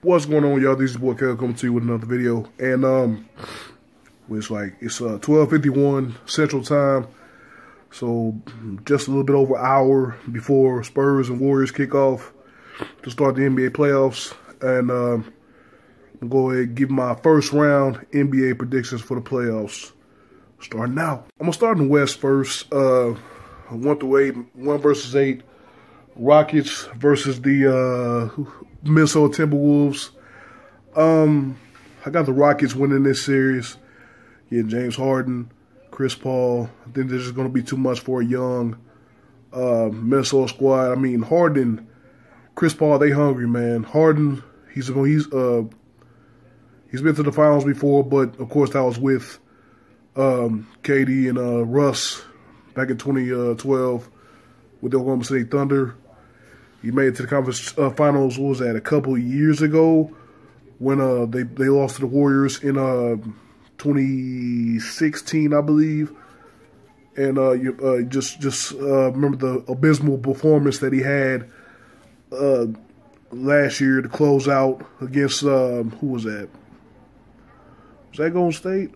What's going on, y'all? This is your boy Kel coming to you with another video, and it's 12:51 Central Time, so just a little bit over an hour before Spurs and Warriors kick off to start the NBA playoffs, and I'm gonna go ahead and give my first round NBA predictions for the playoffs. Starting now, I'm gonna start in the West first. 1 through 8, 1 versus 8. Rockets versus the Minnesota Timberwolves. I got the Rockets winning this series. Yeah, James Harden, Chris Paul. I think this is going to be too much for a young Minnesota squad. I mean, Harden, Chris Paul, they hungry, man. Harden, he's been to the finals before, but of course that was with KD and Russ back in 2012 with the Oklahoma City Thunder. He made it to the conference finals, what was that, a couple of years ago when they lost to the Warriors in 2016, I believe. And just remember the abysmal performance that he had last year to close out against, who was that? Was that Golden State?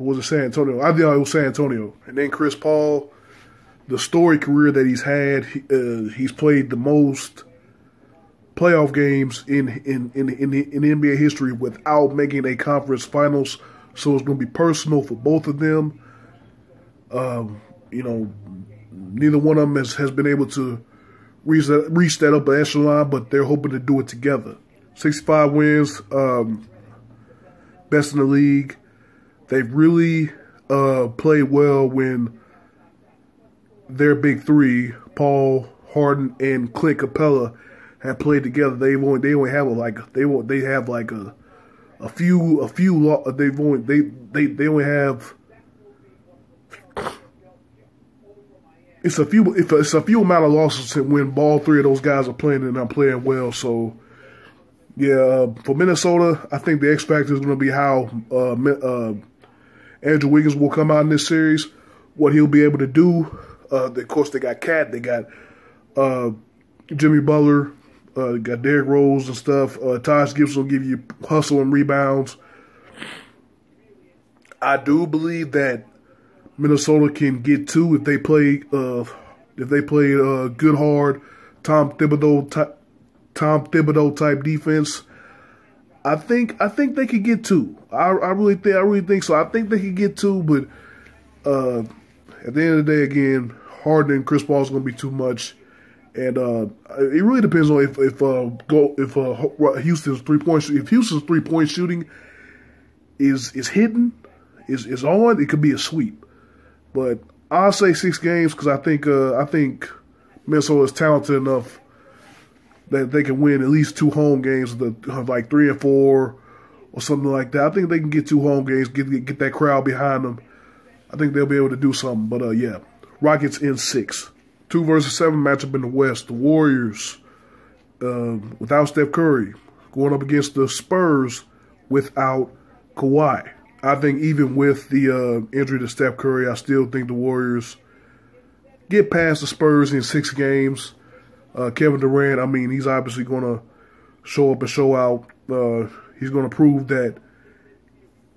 Or was it San Antonio? I think it was San Antonio. And then Chris Paul, the storied career that he's had, he's played the most playoff games in NBA history without making a conference finals. So it's going to be personal for both of them. You know, neither one of them has been able to reach that upper echelon, but they're hoping to do it together. 65 wins, best in the league. They've really played well when their big three, Paul, Harden, and Clint Capella, have played together. They only have a few amount of losses when all three of those guys are playing and not playing well. So yeah, for Minnesota, I think the X factor is going to be how Andrew Wiggins will come out in this series, what he'll be able to do. Of course, they got Cat, they got Jimmy Butler, they got Derrick Rose and stuff. Taj Gibson will give you hustle and rebounds. I do believe that Minnesota can get two if they play good, hard, Tom Thibodeau type defense. I think they could get two. I really think so. I think they could get two, but at the end of the day, again, Harden and Chris Paul is going to be too much, and it really depends on if Houston's 3-point shooting is hitting, is on. It could be a sweep, but I'll say 6 games because I think Minnesota is talented enough that they can win at least 2 home games, like 3 and 4 or something like that. I think they can get 2 home games, get that crowd behind them. I think they'll be able to do something. But yeah, Rockets in 6. 2 versus 7 matchup in the West. The Warriors without Steph Curry going up against the Spurs without Kawhi. I think even with the injury to Steph Curry, I still think the Warriors get past the Spurs in 6 games. Kevin Durant, I mean, he's obviously going to show up and show out. He's going to prove that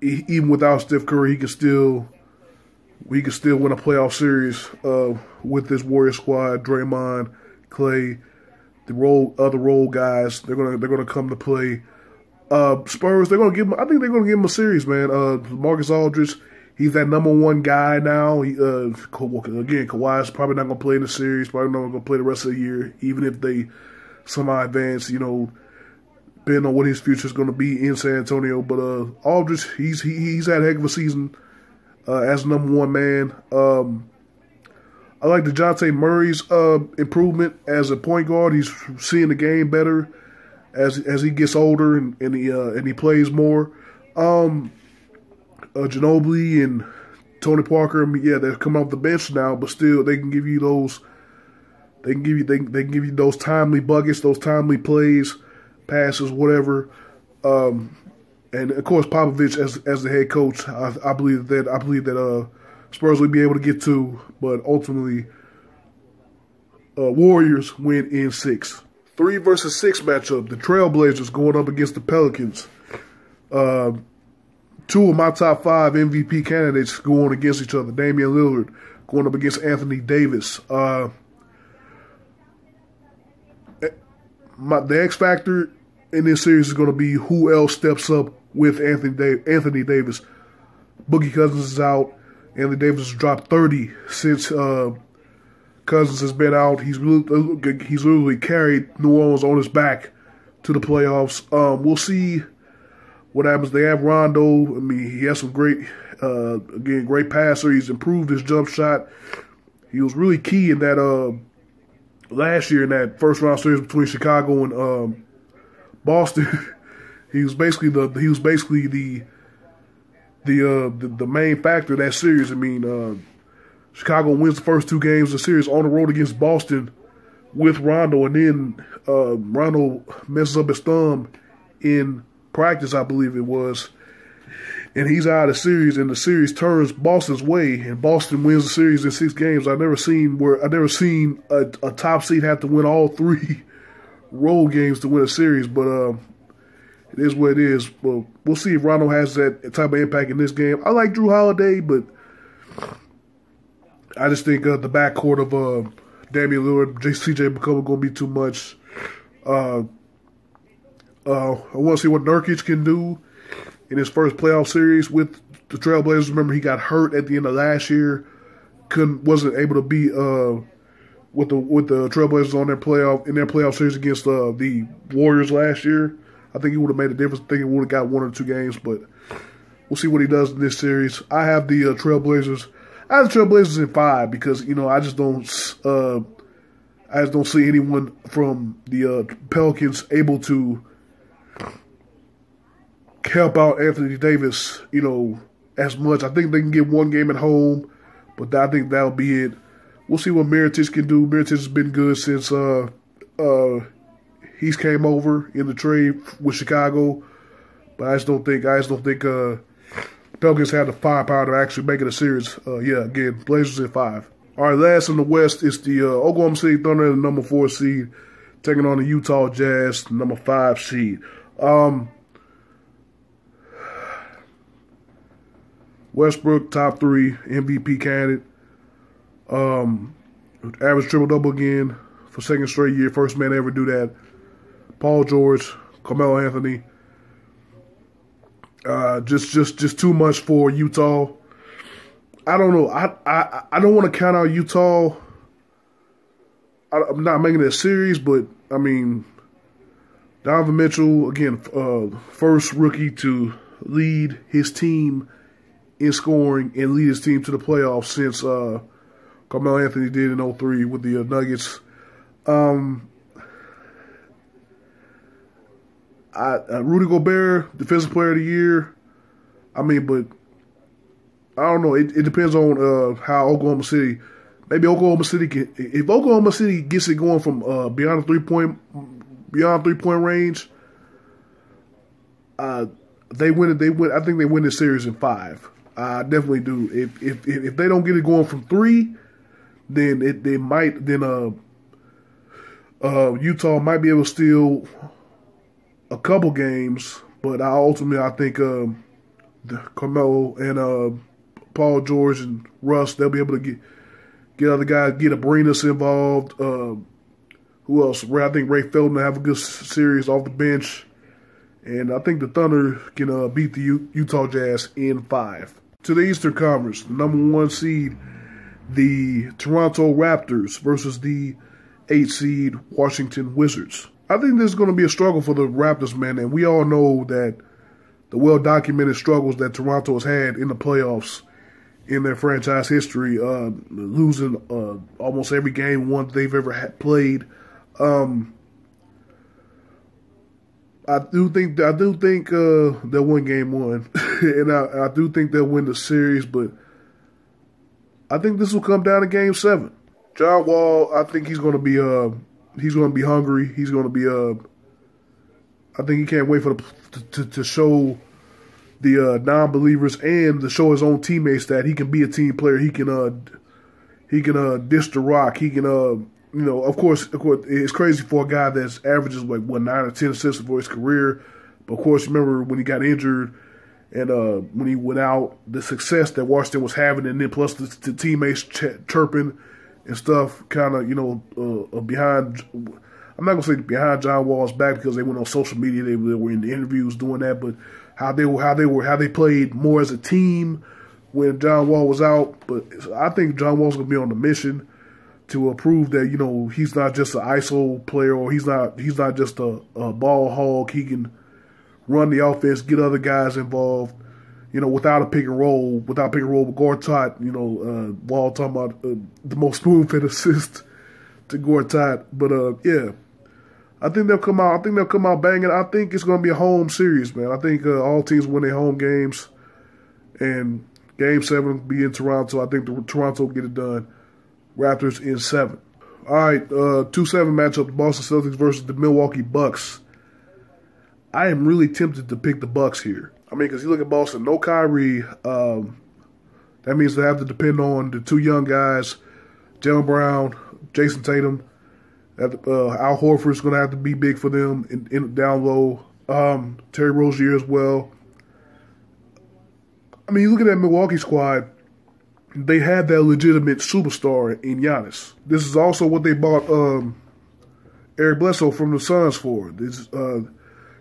even without Steph Curry, he can still win a playoff series with this Warrior squad. Draymond, Clay, the other role guys, they're gonna come to play. Spurs, I think they're gonna give him a series, man. Marcus Aldridge, he's that #1 guy now. Again, Kawhi's probably not gonna play in the series. Probably not gonna play the rest of the year, even if they somehow advance. You know, depending on what his future is gonna be in San Antonio. But Aldridge, he's had a heck of a season as #1 man. I like DeJounte Murray's improvement as a point guard. He's seeing the game better as he gets older and he plays more. Ginobili and Tony Parker, I mean, yeah, they're coming off the bench now, but still they can give you those. They can give you those timely buckets, those timely plays, passes, whatever. And of course, Popovich as the head coach, I believe that Spurs will be able to get 2, but ultimately Warriors win in 6. 3 versus 6 matchup. The Trailblazers going up against the Pelicans. 2 of my top 5 MVP candidates going against each other. Damian Lillard going up against Anthony Davis. The X factor in this series is going to be who else steps up with Anthony Davis. Boogie Cousins is out. Anthony Davis has dropped 30 since Cousins has been out. He's literally carried New Orleans on his back to the playoffs. We'll see what happens. They have Rondo. I mean, he has some great passer. He's improved his jump shot. He was really key in that last year in that first round series between Chicago and Boston. He was basically the main factor of that series. I mean, Chicago wins the first 2 games of the series on the road against Boston with Rondo, and then Rondo messes up his thumb in practice, I believe it was, and he's out of the series, and the series turns Boston's way, and Boston wins the series in 6 games. I've never seen a top seed have to win all 3 road games to win a series, but it is what it is. But we'll see if Rondo has that type of impact in this game. I like Jrue Holiday, but I just think the backcourt of Damian Lillard, CJ McCollum going to be too much. I want to see what Nurkic can do in his first playoff series with the Trailblazers. Remember, he got hurt at the end of last year. Wasn't able to be with the Trailblazers on their playoff series against the Warriors last year. I think he would have made a difference. I think he would have got 1 or 2 games, but we'll see what he does in this series. I have the Trailblazers. I have the Trailblazers in 5 because I just don't see anyone from the Pelicans able to help out Anthony Davis, as much. I think they can get 1 game at home, but I think that'll be it. We'll see what Mirotic can do. Mirotic has been good since he's came over in the trade with Chicago, but I just don't think Pelicans have the firepower to actually make it a series. Again, Blazers at 5. All right, last in the West is the Oklahoma City Thunder, the number 4 seed, taking on the Utah Jazz, the number 5 seed. Westbrook, top 3 MVP candidate. Average triple-double again for 2nd straight year. First man to ever do that. Paul George, Carmelo Anthony. Just too much for Utah. I don't know. I don't want to count out Utah. I'm not making it a series, but I mean, Donovan Mitchell again, first rookie to lead his team in scoring and lead his team to the playoffs since Carmelo Anthony did in 2003 with the Nuggets. Rudy Gobert, Defensive Player of the Year. I mean, but I don't know. It depends on how Oklahoma City. Maybe Oklahoma City can. If Oklahoma City gets it going from beyond 3-point range, they win it. I think they win this series in 5. I definitely do. If they don't get it going from 3, then Utah might be able to steal a couple games, but I think Carmelo and Paul George and Russ, they'll be able to get other guys, get Abrinas involved. Who else? I think Ray Felton will have a good series off the bench, and I think the Thunder can beat the Utah Jazz in 5. To the Eastern Conference, the number 1 seed, the Toronto Raptors versus the 8 seed Washington Wizards. I think this is going to be a struggle for the Raptors, man, and we all know that the well-documented struggles that Toronto has had in the playoffs in their franchise history, losing almost every game one they've ever played. I do think they'll win game 1, and I do think they'll win the series, but I think this will come down to game 7. John Wall, I think he's going to be hungry. He's going to be I think he can't wait for to show the non-believers and to show his own teammates that he can be a team player. He can dish the rock. He can of course, it's crazy for a guy that's averages like 9 or 10 assists for his career. But of course, remember when he got injured and when he went out, the success that Washington was having, and then plus the teammates chirping and stuff, kind of behind. I'm not gonna say behind John Wall's back because they went on social media. They were in the interviews doing that, but how they played more as a team when John Wall was out. But I think John Wall's gonna be on the mission to prove that he's not just an ISO player, or he's not just a ball hog. He can run the offense, get other guys involved, without a pick and roll with Gortat. Wall talking about the most spoon-fed assist to Gortat. But yeah, I think they'll come out. Banging. I think it's going to be a home series, man. I think all teams win their home games, and Game 7 will be in Toronto. I think Toronto will get it done. Raptors in 7. All right, 2-7 matchup: the Boston Celtics versus the Milwaukee Bucks. I am really tempted to pick the Bucks here. I mean, because you look at Boston, no Kyrie. That means they have to depend on the two young guys, Jaylen Brown, Jason Tatum. Al Horford's going to have to be big for them in down low. Terry Rozier as well. I mean, you look at that Milwaukee squad, they had that legitimate superstar in Giannis. This is also what they bought Eric Bledsoe from the Suns for. This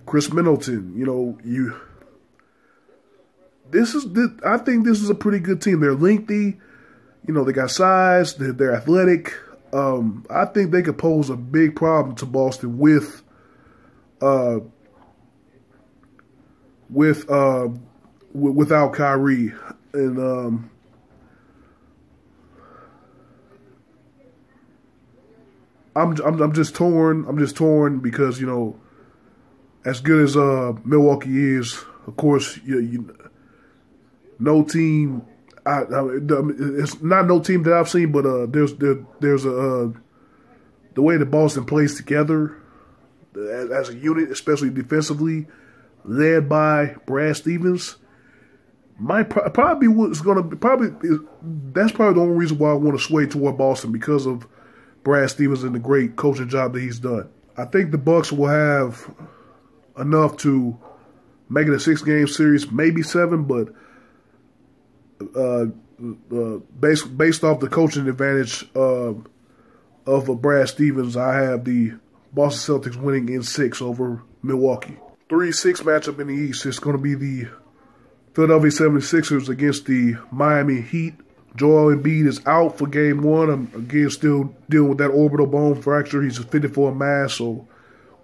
Chris Middleton. I think this is a pretty good team. They're lengthy. They got size. They're athletic. I think they could pose a big problem to Boston without Kyrie. And I'm just torn. I'm just torn because as good as Milwaukee is, of course, no team. It's not no team that I've seen, but there's the way that Boston plays together as a unit, especially defensively, led by Brad Stevens. That's probably the only reason why I want to sway toward Boston, because of Brad Stevens and the great coaching job that he's done. I think the Bucks will have enough to make it a 6-game series, maybe 7, but based off the coaching advantage of Brad Stevens, I have the Boston Celtics winning in 6 over Milwaukee. 3-6 matchup in the East. It's going to be the Philadelphia 76ers against the Miami Heat. Joel Embiid is out for Game 1. I'm, again, still dealing with that orbital bone fracture. He's suspended for a mass, so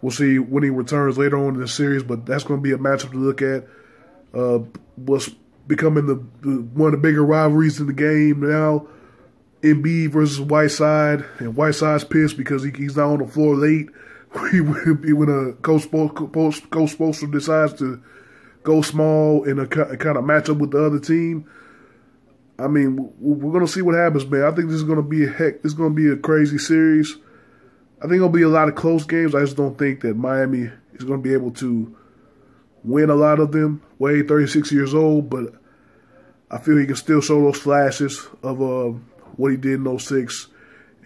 we'll see when he returns later on in the series. But that's going to be a matchup to look at. What's becoming one of the bigger rivalries in the game now, Embiid versus Whiteside. And Whiteside's pissed because he's not on the floor late. When Coach Spoelstra decides to go small in a kind of matchup with the other team. I mean, we're going to see what happens, man. I think this is going to be a crazy series. I think it'll be a lot of close games. I just don't think that Miami is going to be able to win a lot of them. Wade, 36 years old, but I feel he can still show those flashes of what he did in 06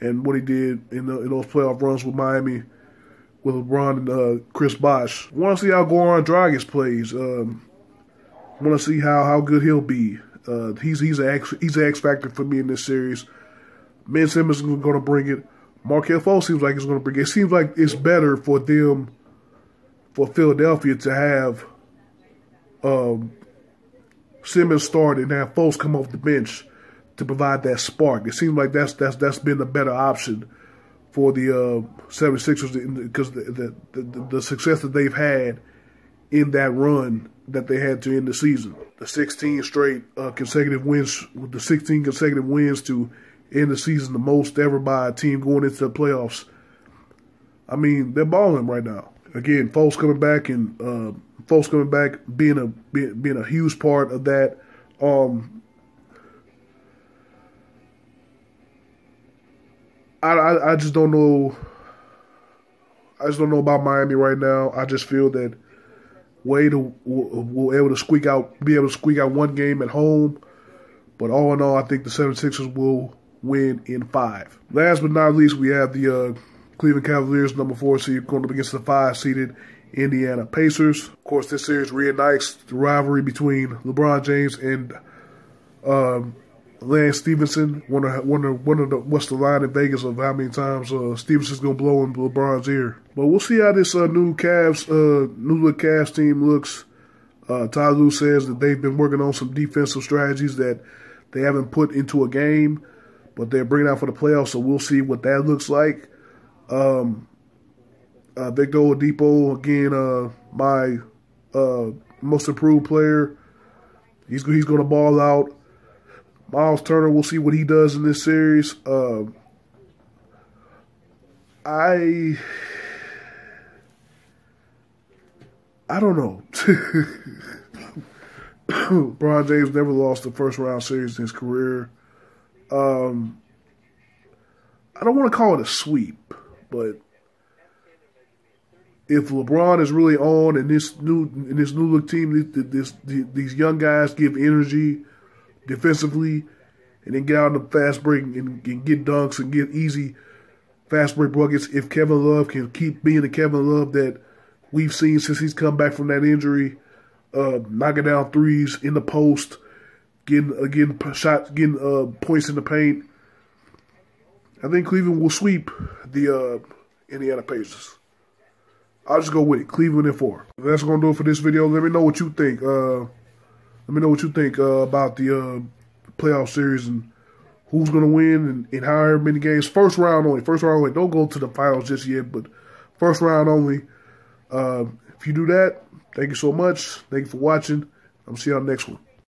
and what he did in those playoff runs with Miami, with LeBron and Chris Bosh. I want to see how Goran Dragic plays. I want to see how good he'll be. He's an X factor for me in this series. Ben Simmons is going to bring it. Markelle Fultz seems like he's going to bring it. It seems like it's better for Philadelphia to have Simmons start and have Fultz come off the bench to provide that spark. It seems like that's been the better option for the 76ers, because the success that they've had in that run that they had to end the season. The 16 straight consecutive wins, with the 16 consecutive wins to end the season, the most ever by a team going into the playoffs. I mean, they're balling right now. Again, Fultz coming back, being a huge part of that. I just don't know. I just don't know about Miami right now. I just feel that Wade will be able to squeak out one game at home. But all in all, I think the 76ers will win in 5. Last but not least, we have the Cleveland Cavaliers, number 4 seed, going up against the 5-seeded Indiana Pacers. Of course, this series reunites the rivalry between LeBron James and Lance Stevenson. Wonder what's the line in Vegas of how many times Stevenson's gonna blow in LeBron's ear. But we'll see how this new look Cavs team looks. Ty Lue says that they've been working on some defensive strategies that they haven't put into a game, but they're bringing out for the playoffs. So we'll see what that looks like. Victor Oladipo, again, my most improved player. He's going to ball out. Miles Turner, we'll see what he does in this series. I don't know. LeBron James never lost a first-round series in his career. I don't want to call it a sweep, but if LeBron is really on and this new look team, these young guys give energy defensively, and then get out in the fast break and get dunks and get easy fast break buckets. If Kevin Love can keep being the Kevin Love that we've seen since he's come back from that injury, knocking down threes in the post, getting shots, getting points in the paint, I think Cleveland will sweep the Indiana Pacers. I'll just go with it. Cleveland in 4. That's going to do it for this video. Let me know what you think. Let me know what you think about the playoff series and who's going to win and however many games. First round only. First round only. Don't go to the finals just yet, but first round only. If you do that, thank you so much. Thank you for watching. I'm see you on the next one.